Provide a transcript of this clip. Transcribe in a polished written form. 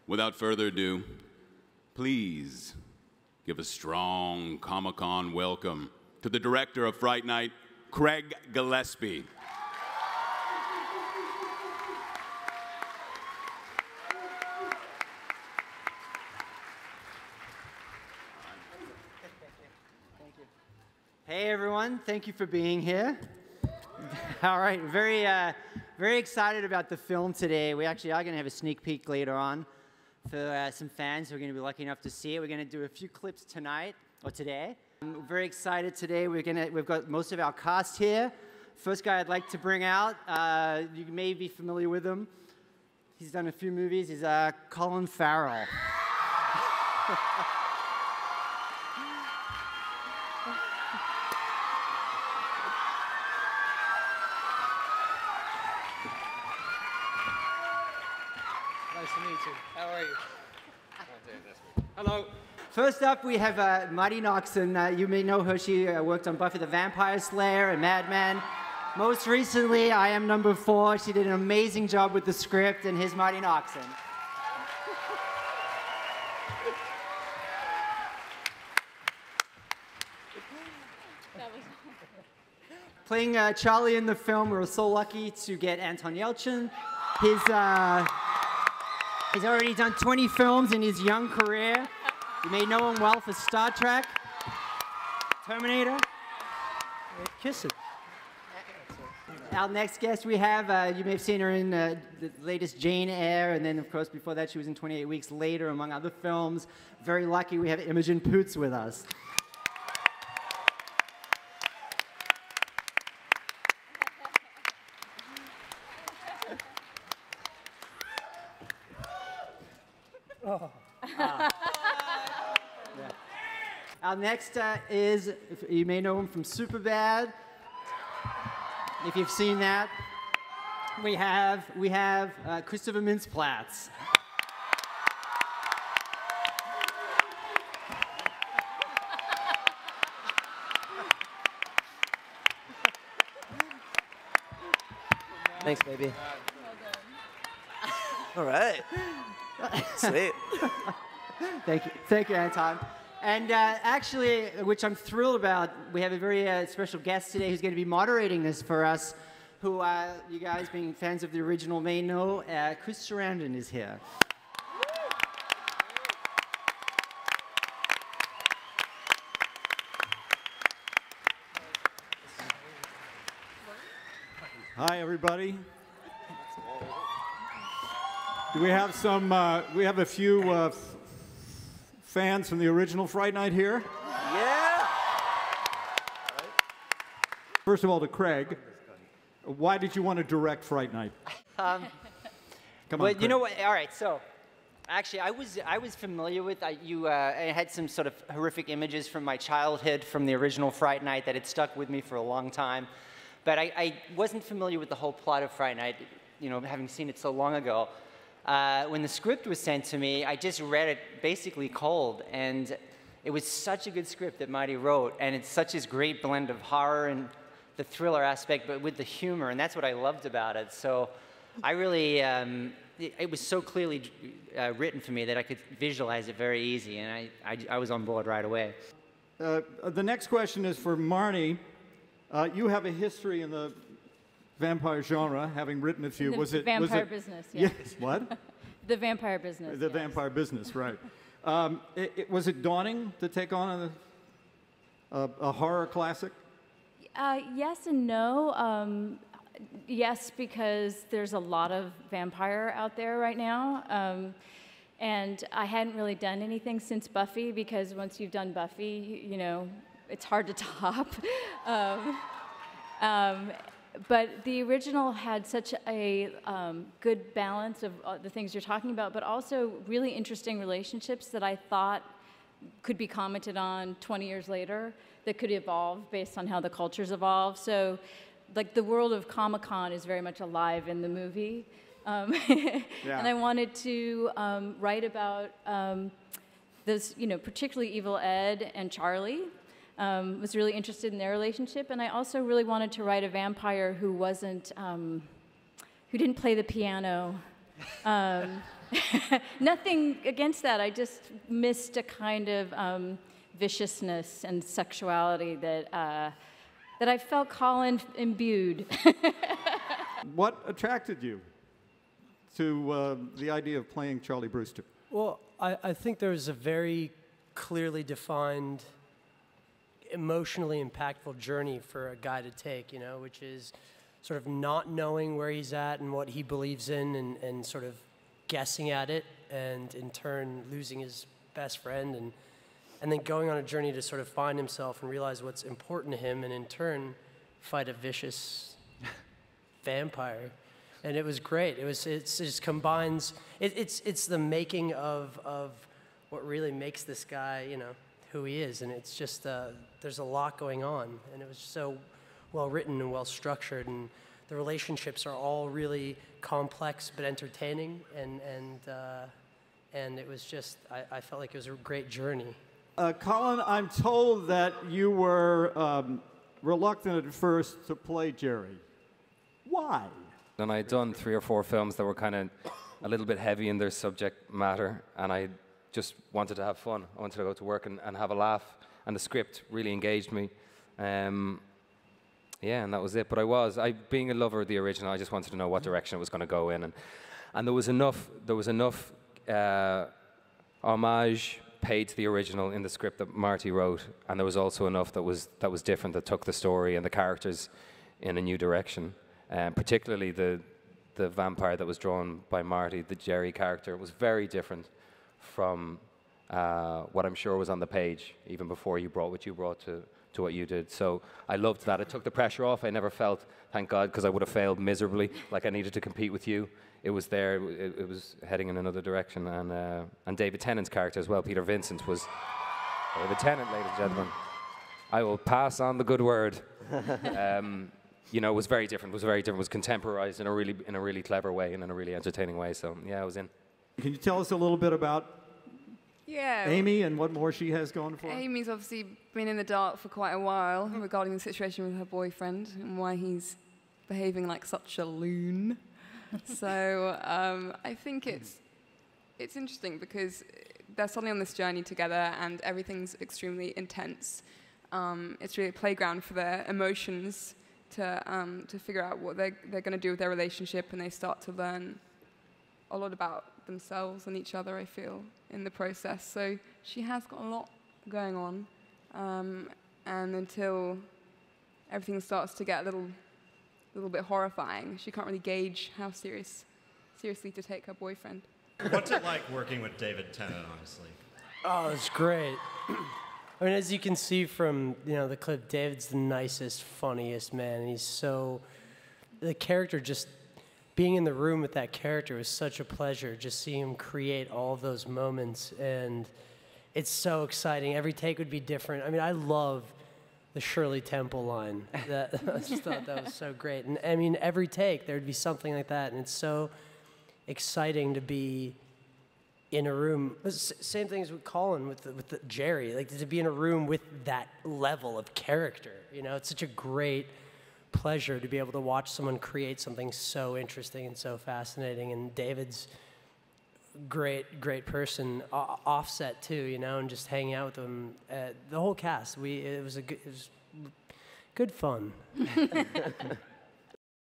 without further ado, please give a strong Comic-Con welcome to the director of Fright Night, Craig Gillespie. Hey everyone, thank you for being here. All right, very excited about the film today. We actually are going to have a sneak peek later on for some fans who are going to be lucky enough to see it. We're going to do a few clips tonight, or today. We're very excited today. We've got most of our cast here. First guy I'd like to bring out, you may be familiar with him. He's done a few movies. He's Colin Farrell. Nice to meet you. How are you? Hello. First up, we have Marty Noxon. You may know her. She worked on Buffy the Vampire Slayer and Mad Men. Most recently, I Am Number 4. She did an amazing job with the script, and here's Marty Noxon. Playing Charlie in the film, we were so lucky to get Anton Yelchin. He's already done 20 films in his young career. You may know him well for Star Trek, Terminator. Kiss it. Our next guest we have, you may have seen her in the latest Jane Eyre, and then of course before that she was in 28 Weeks Later, among other films. Very lucky we have Imogen Poots with us. Our next is, you may know him from Superbad. If you've seen that, we have Christopher Mintz-Platz. Thanks, baby. All right. Sweet. Thank you, Anton. And actually, which I'm thrilled about, we have a very special guest today who's going to be moderating this for us, who you guys, being fans of the original, may know. Chris Sarandon is here. Hi, everybody. Do we have some? We have a few fans from the original Fright Night here. Yeah. First of all, to Craig, why did you want to direct Fright Night? Come on, But you know what? All right, so actually, I was familiar with I had some sort of horrific images from my childhood from the original Fright Night that had stuck with me for a long time, but I wasn't familiar with the whole plot of Fright Night, you know, having seen it so long ago. When the script was sent to me, I just read it basically cold, and it was such a good script that Marty wrote, and it's such a great blend of horror and the thriller aspect, but with the humor, and that's what I loved about it. So I really, it was so clearly written for me that I could visualize it very easy, and I was on board right away. The next question is for Marnie. You have a history in the vampire genre, having written a few. Was it vampire business? Yeah. Yes. What? The vampire business. The yes. vampire business, right? Was it daunting to take on a horror classic? Yes and no. Yes, because there's a lot of vampire out there right now. And I hadn't really done anything since Buffy, because once you've done Buffy, you know, it's hard to top. But the original had such a good balance of the things you're talking about, but also really interesting relationships that I thought could be commented on 20 years later, that could evolve based on how the cultures evolve. So, like, the world of Comic-Con is very much alive in the movie. Yeah. And I wanted to write about those, you know, particularly Evil Ed and Charlie. Was really interested in their relationship, and I also really wanted to write a vampire who wasn't, who didn't play the piano, Nothing against that. I just missed a kind of viciousness and sexuality that I felt Colin imbued. What attracted you to the idea of playing Charlie Brewster? Well, I think there's a very clearly defined, emotionally impactful journey for a guy to take, you know, which is sort of not knowing where he's at and what he believes in and sort of guessing at it, and in turn losing his best friend, and then going on a journey to sort of find himself and realize what's important to him, and in turn fight a vicious vampire. And it was great. It just combines, it's the making of what really makes this guy, you know, who he is. And it's just, there's a lot going on, and it was so well written and well structured, and the relationships are all really complex but entertaining, and it was just, I felt like it was a great journey. Colin, I'm told that you were reluctant at first to play Jerry. Why? And I'd done 3 or 4 films that were kind of a little bit heavy in their subject matter, and I just wanted to have fun. I wanted to go to work and have a laugh, and the script really engaged me. Yeah, and that was it. But being a lover of the original, I just wanted to know what direction it was going to go in, and there was enough homage paid to the original in the script that Marty wrote, and there was also enough that was different, that took the story and the characters in a new direction. Particularly the vampire that was drawn by Marty, the Jerry character, was very different from what I'm sure was on the page, even before you brought what you brought to what you did. So I loved that. It took the pressure off. I never felt, thank God, because I would have failed miserably, like I needed to compete with you. It was there. It was heading in another direction. And David Tennant's character as well, Peter Vincent, was David Tennant, ladies and gentlemen. I will pass on the good word. You know, it was very different. It was contemporized in a really clever way and in a really entertaining way. So yeah, I was in. Can you tell us a little bit about Amy and what more she has going for her? Amy's obviously been in the dark for quite a while regarding the situation with her boyfriend and why he's behaving like such a loon. So I think it's interesting because they're suddenly on this journey together and everything's extremely intense. It's really a playground for their emotions to figure out what they're going to do with their relationship, and they start to learn a lot about themselves and each other, I feel, in the process. So she has got a lot going on, and until everything starts to get a little bit horrifying, she can't really gauge how seriously to take her boyfriend. What's it like working with David Tennant, honestly? Oh, it's great. I mean, as you can see from, you know, the clip, David's the nicest, funniest man. And the character, just being in the room with that character was such a pleasure, just seeing him create all of those moments. And it's so exciting. Every take would be different. I mean, I love the Shirley Temple line. I just thought that was so great. And I mean, every take, there'd be something like that. And it's so exciting to be in a room. Same things with Colin, with the Jerry, like to be in a room with that level of character. You know, it's such a great pleasure to be able to watch someone create something so interesting and so fascinating. And David's great person. Offset too, you know, and just hanging out with them. The whole cast. It was good fun.